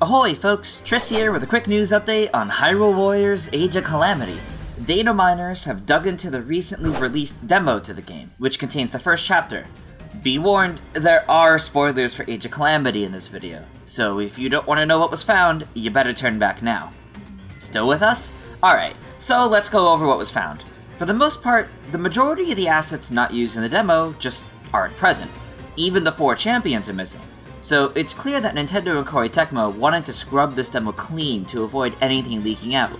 Ahoy folks, Triss here with a quick news update on Hyrule Warriors Age of Calamity. Data miners have dug into the recently released demo to the game, which contains the first chapter. Be warned, there are spoilers for Age of Calamity in this video, so if you don't want to know what was found, you better turn back now. Still with us? Alright, so let's go over what was found. For the most part, the majority of the assets not used in the demo just aren't present. Even the 4 champions are missing. So it's clear that Nintendo and Koei Tecmo wanted to scrub this demo clean to avoid anything leaking out.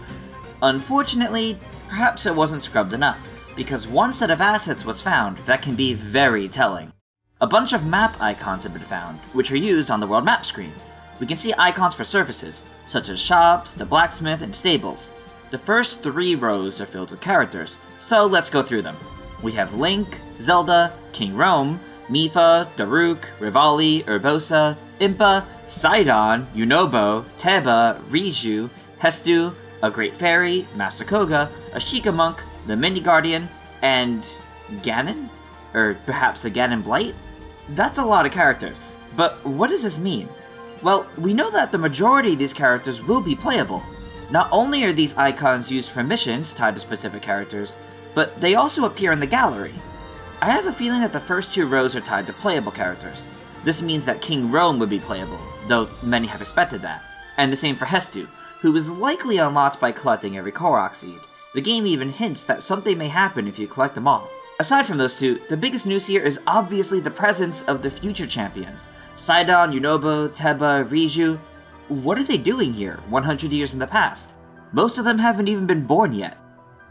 Unfortunately, perhaps it wasn't scrubbed enough, because one set of assets was found that can be very telling. A bunch of map icons have been found, which are used on the world map screen. We can see icons for surfaces, such as shops, the blacksmith, and stables. The first 3 rows are filled with characters, so let's go through them. We have Link, Zelda, King Rome, Mipha, Daruk, Rivali, Urbosa, Impa, Sidon, Yunobo, Teba, Riju, Hestu, a Great Fairy, Master Koga, a Sheikah Monk, the Mini Guardian, and Ganon? Or perhaps a Ganon Blight? That's a lot of characters. But what does this mean? Well, we know that the majority of these characters will be playable. Not only are these icons used for missions tied to specific characters, but they also appear in the gallery. I have a feeling that the first 2 rows are tied to playable characters. This means that King Rome would be playable, though many have expected that. And the same for Hestu, who is likely unlocked by collecting every Korok seed. The game even hints that something may happen if you collect them all. Aside from those 2, the biggest news here is obviously the presence of the future champions. Sidon, Yunobo, Teba, Riju. What are they doing here, 100 years in the past? Most of them haven't even been born yet.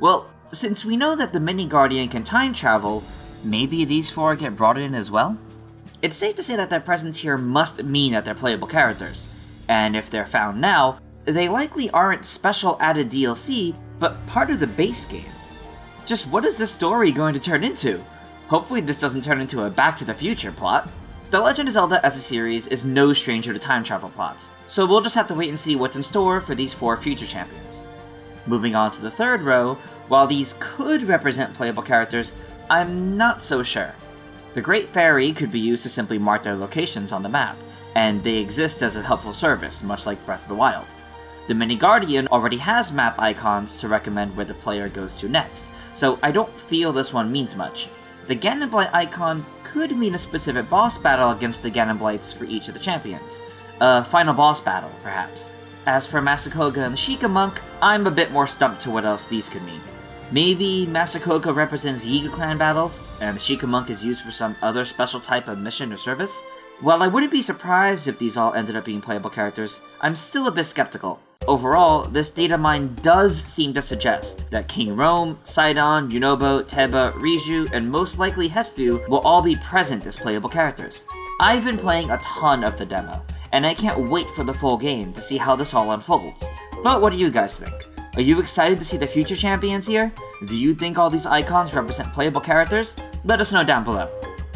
Well, since we know that the Mini Guardian can time travel, maybe these 4 get brought in as well? It's safe to say that their presence here must mean that they're playable characters. And if they're found now, they likely aren't special added DLC, but part of the base game. Just what is this story going to turn into? Hopefully this doesn't turn into a Back to the Future plot. The Legend of Zelda as a series is no stranger to time travel plots, so we'll just have to wait and see what's in store for these 4 future champions. Moving on to the 3rd row, while these could represent playable characters, I'm not so sure. The Great Fairy could be used to simply mark their locations on the map, and they exist as a helpful service, much like Breath of the Wild. The Mini Guardian already has map icons to recommend where the player goes to next, so I don't feel this one means much. The Ganon Blight icon could mean a specific boss battle against the Ganon Blights for each of the champions. A final boss battle, perhaps. As for Master Koga and the Sheikah Monk, I'm a bit more stumped to what else these could mean. Maybe Master Koga represents Yiga clan battles, and the Sheikah Monk is used for some other special type of mission or service? While I wouldn't be surprised if these all ended up being playable characters, I'm still a bit skeptical. Overall, this data mine does seem to suggest that King Rome, Sidon, Yunobo, Teba, Riju, and most likely Hestu will all be present as playable characters. I've been playing a ton of the demo, and I can't wait for the full game to see how this all unfolds. But what do you guys think? Are you excited to see the future champions here? Do you think all these icons represent playable characters? Let us know down below.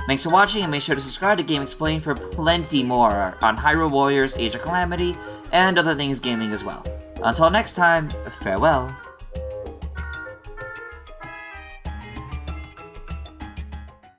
Thanks for watching, and make sure to subscribe to Game Explained for plenty more on Hyrule Warriors Age of Calamity and other things gaming as well. Until next time, farewell.